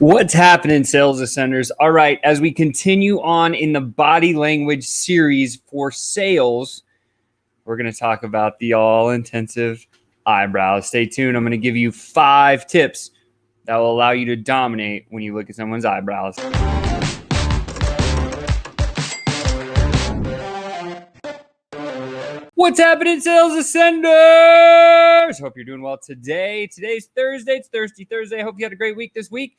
What's happening, sales ascenders? All right, as we continue on in the body language series for sales, we're going to talk about the all-intensive eyebrows. Stay tuned. I'm going to give you 5 tips that will allow you to dominate when you look at someone's eyebrows. What's happening, sales ascenders? Hope you're doing well today. Today's Thursday. It's Thirsty Thursday. I hope you had a great week this week.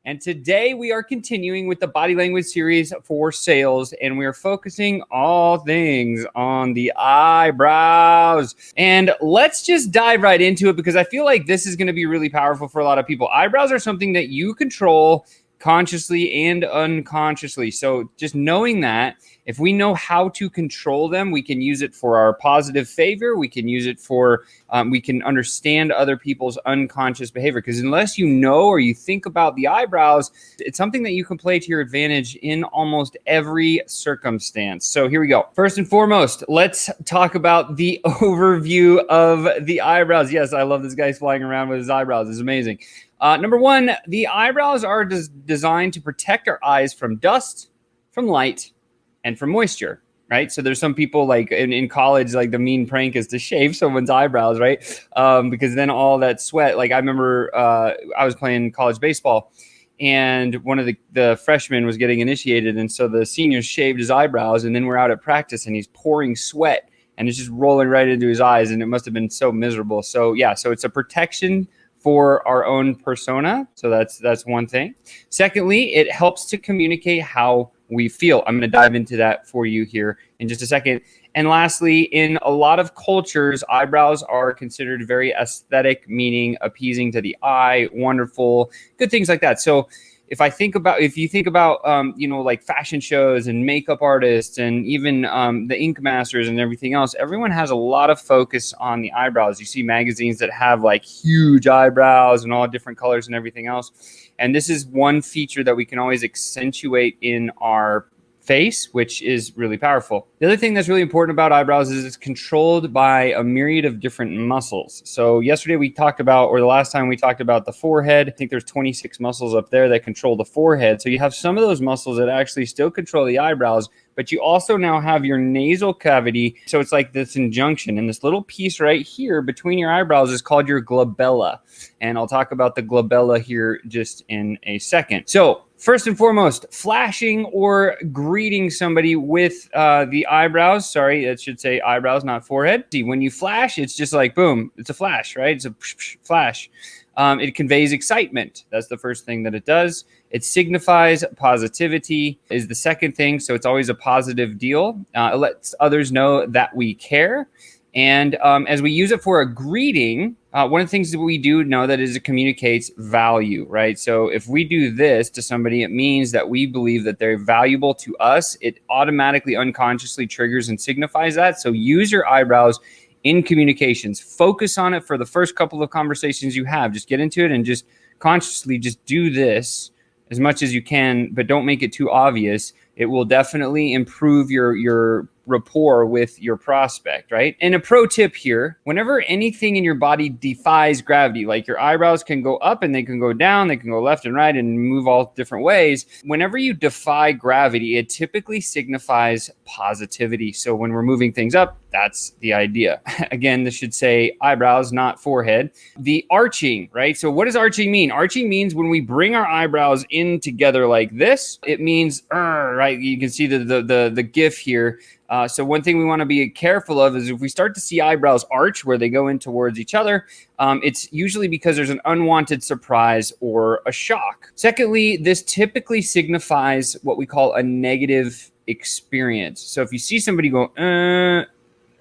And today we are continuing with the body language series for sales, and we are focusing all things on the eyebrows. And let's just dive right into it because I feel like this is going to be really powerful for a lot of people. Eyebrows are something that you control consciously and unconsciously. So just knowing that, if we know how to control them, we can use it for our positive favor. We can use it for, we can understand other people's unconscious behavior. Because unless you know or you think about the eyebrows, it's something that you can play to your advantage in almost every circumstance. So here we go. First and foremost, let's talk about the overview of the eyebrows. Yes, I love this guy flying around with his eyebrows. It's amazing. Number one, the eyebrows are designed to protect our eyes from dust, from light, and from moisture, right? So there's some people like in college, like the mean prank is to shave someone's eyebrows, right? Because then all that sweat, like I remember I was playing college baseball and one of the freshmen was getting initiated. And so the seniors shaved his eyebrows and then we're out at practice and he's pouring sweat and it's just rolling right into his eyes. And it must've been so miserable. So yeah, so it's a protection for our own persona. So that's one thing. Secondly, it helps to communicate how we feel. I'm going to dive into that for you here in just a second. And lastly, in a lot of cultures, eyebrows are considered very aesthetic, meaning appeasing to the eye, wonderful, good things like that. So if you think about, like fashion shows and makeup artists and even the ink masters and everything else, everyone has a lot of focus on the eyebrows. You see magazines that have like huge eyebrows and all different colors and everything else. And this is one feature that we can always accentuate in our face, which is really powerful. The other thing that's really important about eyebrows is it's controlled by a myriad of different muscles. So yesterday we talked about, or the last time we talked about the forehead. I think there's 26 muscles up there that control the forehead. So you have some of those muscles that actually still control the eyebrows, but you also now have your nasal cavity. So it's like this injunction, and this little piece right here between your eyebrows is called your glabella. And I'll talk about the glabella here just in a second. So first and foremost, flashing or greeting somebody with the eyebrows. Sorry, it should say eyebrows, not forehead. See, when you flash, it's just like, boom, it's a flash, right? It's a flash. It conveys excitement. That's the first thing that it does. It signifies positivity is the second thing. So it's always a positive deal. It lets others know that we care. And as we use it for a greeting, one of the things that we do know that is it communicates value, right? So if we do this to somebody, it means that we believe that they're valuable to us. It automatically, unconsciously triggers and signifies that. So use your eyebrows in communications. Focus on it for the first couple of conversations you have. Just get into it and just consciously just do this as much as you can, but don't make it too obvious. It will definitely improve your rapport with your prospect, right? And a pro tip here, whenever anything in your body defies gravity, like your eyebrows can go up and they can go down, they can go left and right and move all different ways. Whenever you defy gravity, it typically signifies positivity. So when we're moving things up, that's the idea. Again, this should say eyebrows, not forehead. The arching, right? So what does arching mean? Arching means when we bring our eyebrows in together like this, it means, right? You can see the GIF here. So one thing we want to be careful of is if we start to see eyebrows arch where they go in towards each other, it's usually because there's an unwanted surprise or a shock. Secondly, this typically signifies what we call a negative experience. So if you see somebody go,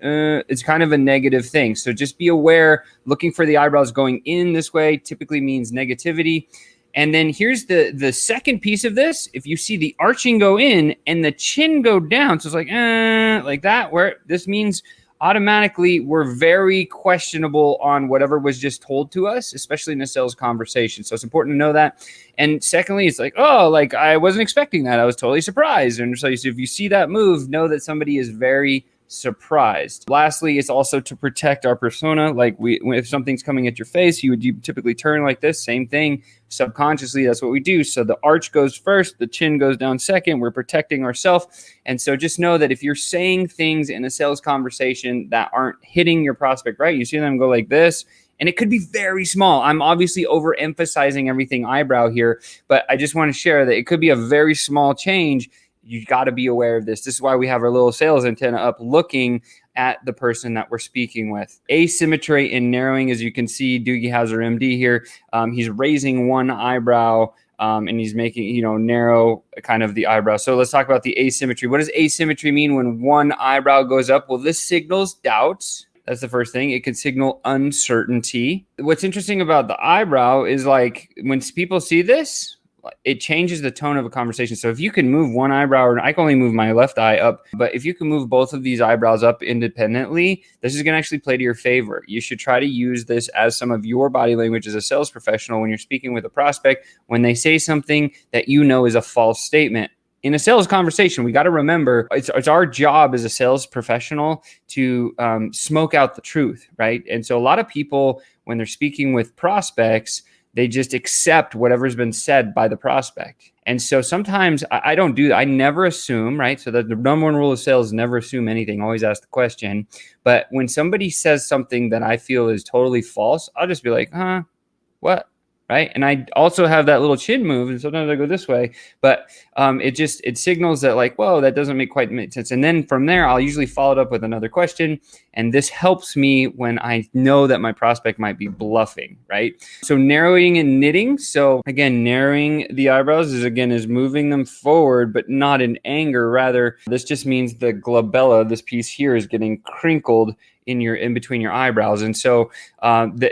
it's kind of a negative thing. So just be aware, looking for the eyebrows going in this way typically means negativity. And then here's the second piece of this. If you see the arching go in and the chin go down, so it's like that, where this means automatically we're very questionable on whatever was just told to us, especially in a sales conversation. So it's important to know that. And secondly, it's like, oh, like I wasn't expecting that. I was totally surprised. And so if you see that move, know that somebody is very surprised. Lastly, it's also to protect our persona. Like if something's coming at your face, you typically turn like this. Same thing. Subconsciously, that's what we do. So the arch goes first, the chin goes down second. We're protecting ourselves. And so just know that if you're saying things in a sales conversation that aren't hitting your prospect right, you see them go like this, and it could be very small. I'm obviously overemphasizing everything eyebrow here, but I just want to share that it could be a very small change. You got to be aware of this. This is why we have our little sales antenna up looking at the person that we're speaking with. Asymmetry and narrowing, as you can see, Doogie Howser MD here. He's raising one eyebrow and he's making, narrow kind of the eyebrow. So let's talk about the asymmetry. What does asymmetry mean when one eyebrow goes up? Well, this signals doubts. That's the first thing. It can signal uncertainty. What's interesting about the eyebrow is like when people see this, it changes the tone of a conversation. So if you can move one eyebrow, or I can only move my left eye up, but if you can move both of these eyebrows up independently, this is going to actually play to your favor. You should try to use this as some of your body language as a sales professional when you're speaking with a prospect, when they say something that you know is a false statement. In a sales conversation, we got to remember it's our job as a sales professional to smoke out the truth, right? And so a lot of people, when they're speaking with prospects, they just accept whatever's been said by the prospect. And so sometimes I don't do that. I never assume, right? So the number one rule of sales is never assume anything. Always ask the question. But when somebody says something that I feel is totally false, I'll just be like, what? Right. And I also have that little chin move. And sometimes I go this way, but it signals that like, whoa, that doesn't quite make sense. And then from there, I'll usually follow it up with another question. And this helps me when I know that my prospect might be bluffing. Right. So narrowing and knitting. So again, narrowing the eyebrows is moving them forward, but not in anger. Rather, this just means the glabella, this piece here, is getting crinkled in between your eyebrows. And so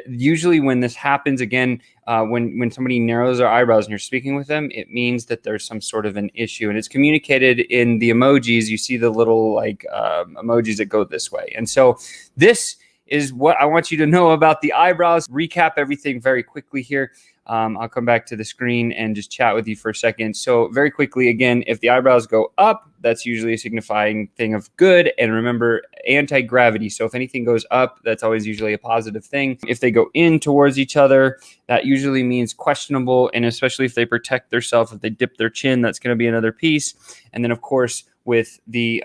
usually when this happens, again, when somebody narrows their eyebrows and you're speaking with them, it means that there's some sort of an issue, and it's communicated in the emojis. You see the little emojis that go this way. And so this is what I want you to know about the eyebrows. Recap everything very quickly here. I'll come back to the screen and just chat with you for a second. So very quickly, again, if the eyebrows go up, that's usually a signifying thing of good. And remember, anti-gravity. So if anything goes up, that's always usually a positive thing. If they go in towards each other, that usually means questionable. And especially if they protect themselves, if they dip their chin, that's going to be another piece. And then, of course, with the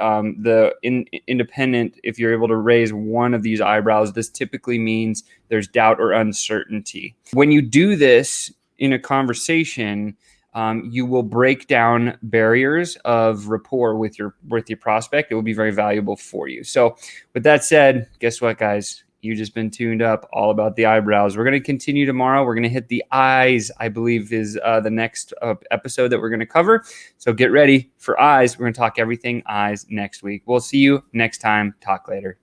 independent, if you're able to raise one of these eyebrows, this typically means there's doubt or uncertainty. When you do this in a conversation, you will break down barriers of rapport with your prospect. It will be very valuable for you. So with that said, guess what, guys? You've just been tuned up all about the eyebrows. We're going to continue tomorrow. We're going to hit the eyes, I believe, is the next episode that we're going to cover. So get ready for eyes. We're going to talk everything eyes next week. We'll see you next time. Talk later.